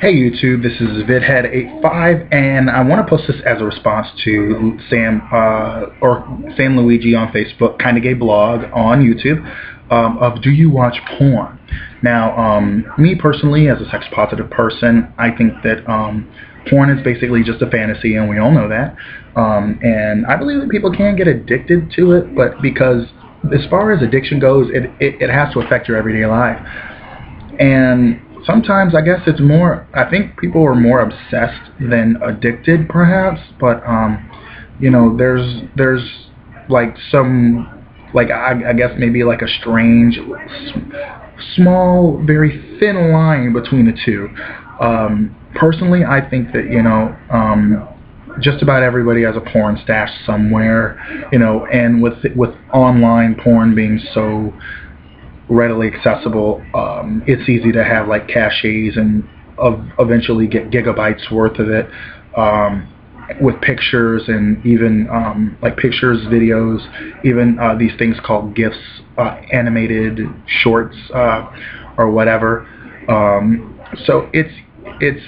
Hey YouTube, this is VidHead85, and I want to post this as a response to Sam Luigi on Facebook, KindaGayBlog on YouTube, of do you watch porn? Now, me personally, as a sex-positive person, I think that porn is basically just a fantasy, and we all know that. And I believe that people can get addicted to it, but because as far as addiction goes, it has to affect your everyday life. And sometimes I guess it's more, I think people are more obsessed than addicted perhaps, but you know, there's like some, like I guess maybe like a strange, small, very thin line between the two. Personally, I think that, you know, just about everybody has a porn stash somewhere, you know, and with online porn being so readily accessible, it's easy to have like caches and eventually get gigabytes worth of it, with pictures and even like pictures, videos, even these things called GIFs, animated shorts, or whatever. So it's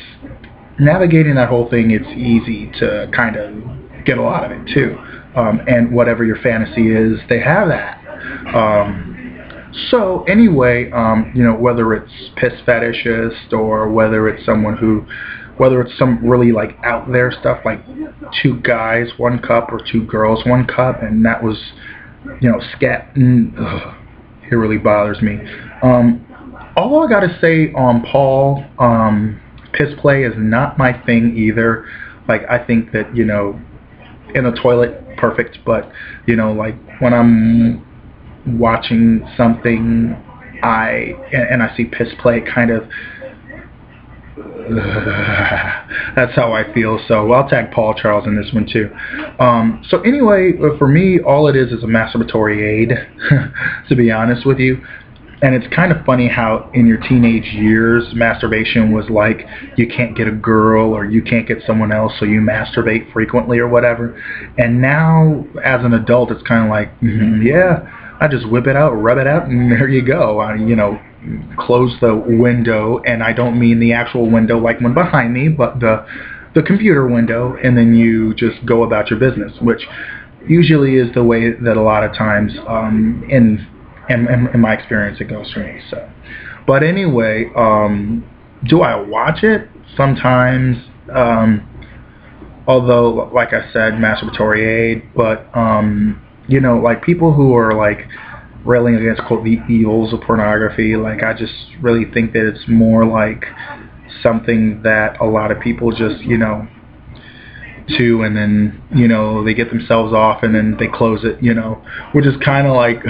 navigating that whole thing. It's easy to kind of get a lot of it too, and whatever your fantasy is, they have that. So anyway, you know, whether it's piss fetishist or whether it's some really like out there stuff like 2 guys 1 cup or 2 girls 1 cup, and that was, you know, scat. It really bothers me. All I gotta say on Paul, piss play is not my thing either. Like, I think that, you know, in a toilet, perfect, but, you know, like when I'm watching something and I see piss play, kind of that's how I feel. So I'll tag Paul Charles in this one too. So anyway, for me, all it is a masturbatory aid, to be honest with you. And it's kind of funny how in your teenage years, masturbation was like, you can't get a girl or you can't get someone else, so you masturbate frequently or whatever. And now, as an adult, it's kind of like, yeah, I just whip it out, rub it out, and there you go. You know, close the window, and I don't mean the actual window like one behind me, but the computer window, and then you just go about your business, which usually is the way that a lot of times, in my experience, it goes for me. So, but anyway, do I watch it? Sometimes, although, like I said, masturbatory aid, but you know, like people who are like railing against, quote, the evils of pornography, like I just really think that it's more like something that a lot of people just, you know, to, and then, you know, they get themselves off and then they close it, you know, which is kind of like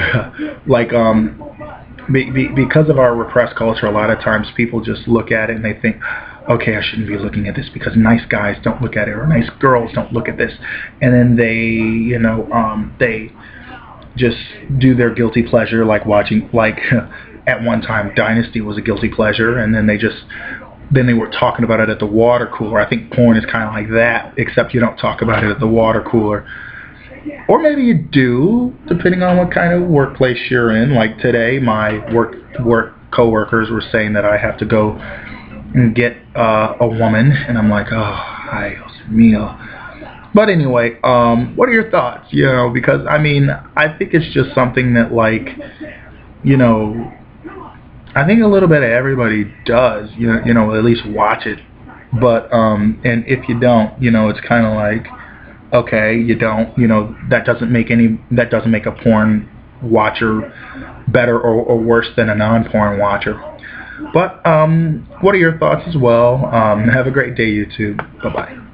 because of our repressed culture, a lot of times people just look at it and they think, okay, I shouldn't be looking at this because nice guys don't look at it, or nice girls don't look at this, and then they, you know, they just do their guilty pleasure, like watching, like at one time Dynasty was a guilty pleasure, and then they were talking about it at the water cooler. I think porn is kind of like that, except you don't talk about it at the water cooler. Or maybe you do, depending on what kind of workplace you're in. Like today, my work co-workers were saying that I have to go and get a woman, and I'm like, oh, ay, Dios mío. But anyway, what are your thoughts? You know, because I mean, I think it's just something that, like, you know, I think a little bit of everybody does, you know, at least watch it. But and if you don't, you know, it's kind of like, okay, you don't, you know, that doesn't make a porn watcher better or worse than a non-porn watcher. But what are your thoughts as well? Have a great day, YouTube. Bye bye.